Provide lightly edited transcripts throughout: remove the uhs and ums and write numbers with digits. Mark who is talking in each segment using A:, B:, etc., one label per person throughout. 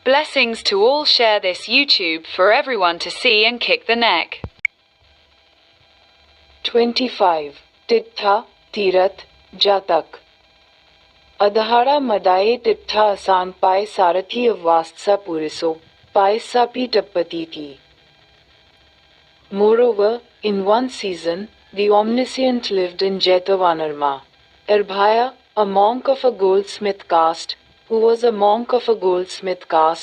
A: Blessings to all. Share this YouTube for everyone to see and kick the neck.
B: 25. Tittha, Tirath, Jatak. Adhara Madaye Tittha Asan Pai Sarathi Avastsa Puriso, Pai Sapi Tappatiti. Moreover, in one season, the Omniscient lived in Jetavanarma. Erbhaya, a monk of a goldsmith caste, who was the Saddhi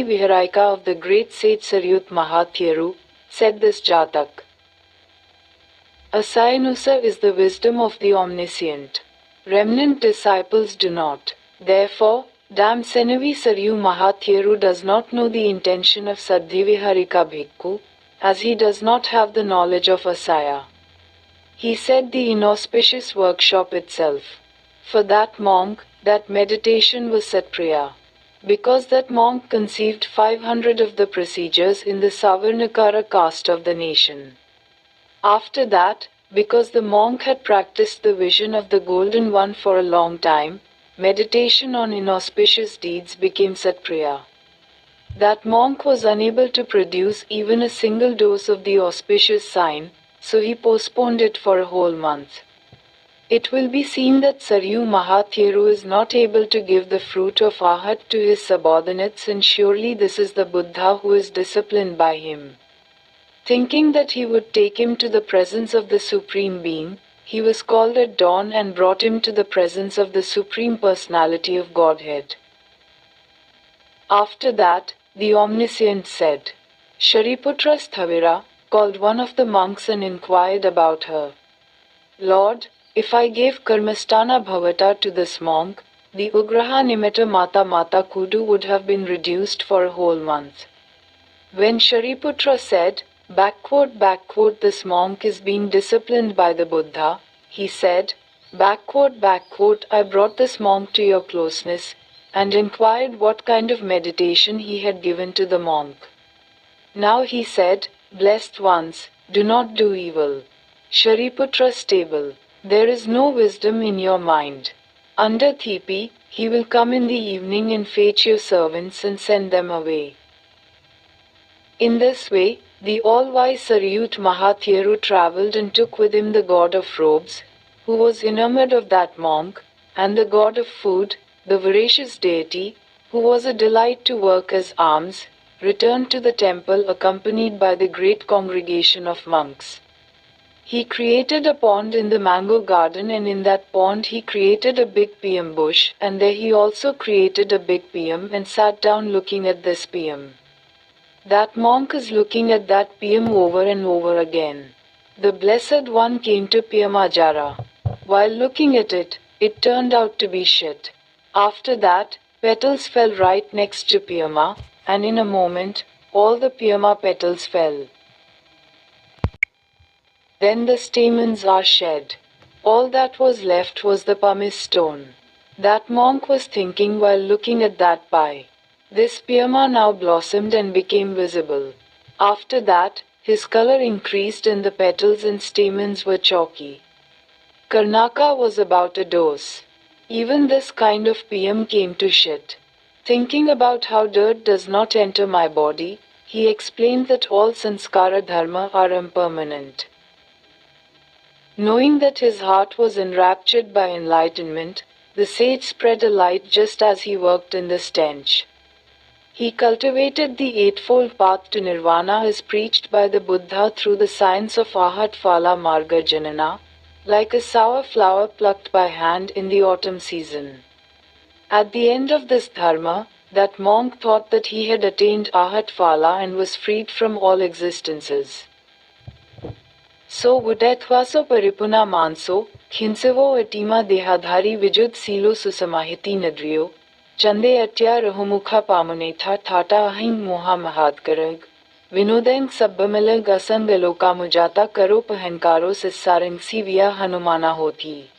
B: Viharaika of the great sage Saryut Mahathyaru, said this Jatak. Asainusa is the wisdom of the Omniscient. Remnant disciples do not. Therefore, Dam Senavi Saryu Mahathyaru does not know the intention of Saddhi Viharika Bhikkhu, as he does not have the knowledge of Asaya. He said the inauspicious workshop itself. For that monk, that meditation was Satpriya. Because that monk conceived 500 of the procedures in the Savarnakara caste of the nation. After that, because the monk had practiced the vision of the Golden One for a long time, meditation on inauspicious deeds became Satpriya. That monk was unable to produce even a single dose of the auspicious sign, so he postponed it for a whole month. It will be seen that Saryu Mahathyaru is not able to give the fruit of Arhat to his subordinates, and surely this is the Buddha who is disciplined by him. Thinking that he would take him to the presence of the Supreme Being, he was called at dawn and brought him to the presence of the Supreme Personality of Godhead. After that, the Omniscient said, Shariputra Sthavira, called one of the monks and inquired about her. Lord, if I gave Karmastana Bhavata to this monk, the Ugraha Nimitta Mata Kudu would have been reduced for a whole month. When Shariputra said, this monk is being disciplined by the Buddha, he said, I brought this monk to your closeness, and inquired what kind of meditation he had given to the monk. Now he said, Blessed ones, do not do evil. Shariputra stable, there is no wisdom in your mind. Under Thipi, he will come in the evening and fetch your servants and send them away. In this way, the all-wise Saryut Mahathyaru travelled and took with him the god of robes, who was enamored of that monk, and the god of food, the voracious deity, who was a delight to work as alms, returned to the temple accompanied by the great congregation of monks. He created a pond in the mango garden, and in that pond he created a big piyam bush, and there he also created a big piyam and sat down looking at this piyam. That monk is looking at that piyam over and over again. The Blessed One came to Piyamajara. While looking at it, it turned out to be shit. After that, petals fell right next to Piyama, and in a moment, all the Piyama petals fell. Then the stamens are shed. All that was left was the pumice stone. That monk was thinking while looking at that pie. This Piyama now blossomed and became visible. After that, his color increased and the petals and stamens were chalky. Karnaka was about a dose. Even this kind of Piyam came to shit. Thinking about how dirt does not enter my body, he explained that all sanskara dharma are impermanent. Knowing that his heart was enraptured by enlightenment, the sage spread a light just as he worked in the stench. He cultivated the Eightfold Path to Nirvana as preached by the Buddha through the science of Ahat Phala Marga Janana, like a sour flower plucked by hand in the autumn season. At the end of this dharma, that monk thought that he had attained Ahat Phala and was freed from all existences. So Vudaithvaso Paripuna Manso, Khinsevo Atima Dehadhari Vijud Silo Susamahiti Nadriyo, Chande Atya Rahumukha Pamunetha Thata Ahing Moha Mahadkarag, Vinodang Sabbamilag Asangaloka Mujata Karo Pahankaro Sissarang Sivya Hanumana Hoti.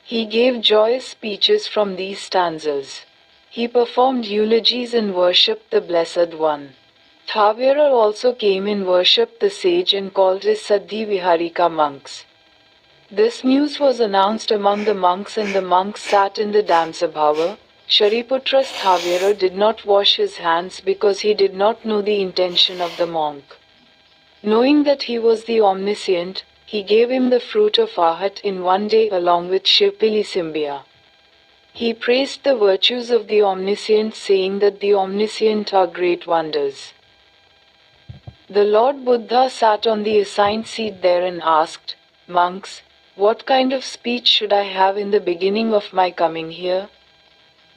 B: He gave joyous speeches from these stanzas. He performed eulogies and worshipped the Blessed One. Thavira also came and worshipped the sage and called his Saddhi Viharika monks. This news was announced among the monks, and the monks sat in the Damsabhava, Shariputra Sthavira did not wash his hands because he did not know the intention of the monk. Knowing that he was the omniscient, he gave him the fruit of Arhat in one day along with Shivpali Simbhya. He praised the virtues of the omniscient, saying that the omniscient are great wonders. The Lord Buddha sat on the assigned seat there and asked, "Monks, what kind of speech should I have in the beginning of my coming here?"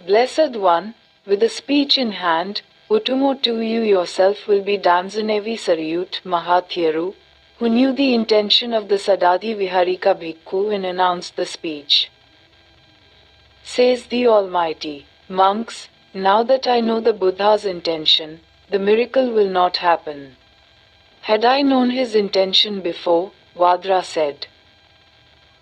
B: Blessed One, with a speech in hand, Utumotu, you yourself will be Damsanevi Sariyut Mahathiru, who knew the intention of the Sadadhi Viharika Bhikkhu and announced the speech. Says the Almighty, "Monks, now that I know the Buddha's intention, the miracle will not happen." Had I known his intention before, Vadra said.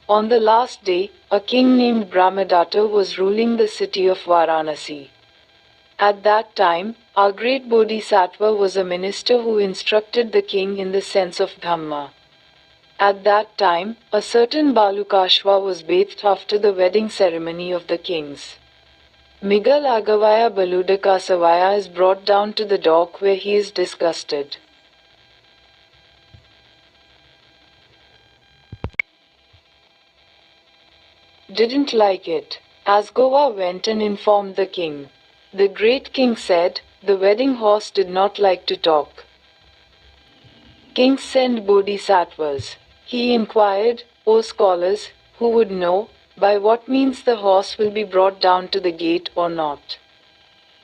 B: On the last day, a king named Brahmadatta was ruling the city of Varanasi. At that time, our great Bodhisattva was a minister who instructed the king in the sense of Dhamma. At that time, a certain Balukashva was bathed after the wedding ceremony of the kings. Migal Agavaya Baludakasavaya is brought down to the dock where he is disgusted. Didn't like it. Asgova went and informed the king. The great king said, "The wedding horse did not like to talk." Kings send bodhisattvas. He inquired, "O scholars, who would know, by what means the horse will be brought down to the gate or not?"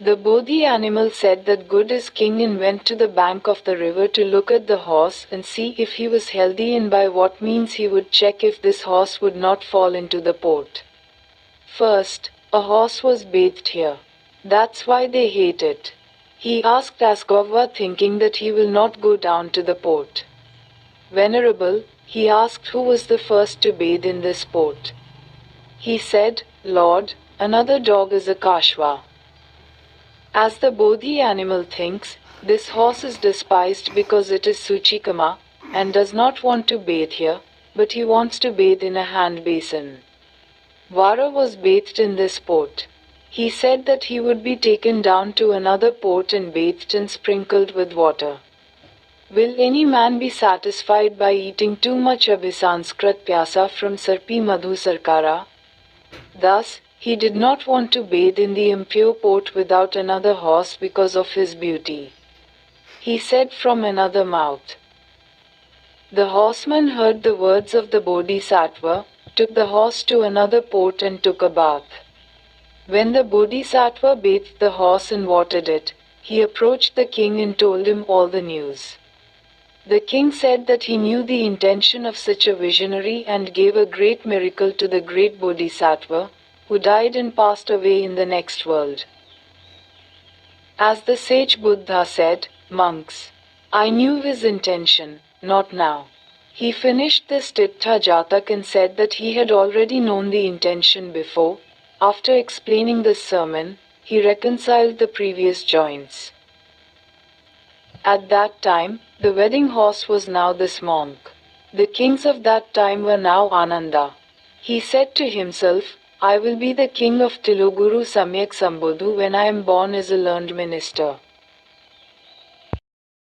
B: The Bodhi animal said that good is king and went to the bank of the river to look at the horse and see if he was healthy and by what means he would check if this horse would not fall into the pot. First, a horse was bathed here. That's why they hate it. He asked Asgava thinking that he will not go down to the pot. Venerable, he asked who was the first to bathe in this pot. He said, "Lord, another dog is a Kashva." As the Bodhi animal thinks, this horse is despised because it is Suchikama, and does not want to bathe here, but he wants to bathe in a hand basin. Vara was bathed in this pot. He said that he would be taken down to another pot and bathed and sprinkled with water. Will any man be satisfied by eating too much Abhisanskrit Pyasa from Sarpi Madhu Sarkara? Thus, he did not want to bathe in the impure pot without another horse because of his beauty. He said from another mouth. The horseman heard the words of the Bodhisattva, took the horse to another pot and took a bath. When the Bodhisattva bathed the horse and watered it, he approached the king and told him all the news. The king said that he knew the intention of such a visionary and gave a great miracle to the great Bodhisattva, who died and passed away in the next world. As the sage Buddha said, "Monks, I knew his intention, not now." He finished this Tittha Jatak and said that he had already known the intention before. After explaining this sermon, he reconciled the previous joints. At that time, the wedding horse was now this monk. The kings of that time were now Ananda. He said to himself, "I will be the king of Tiloguru Samyak Sambodhu when I am born as a learned minister."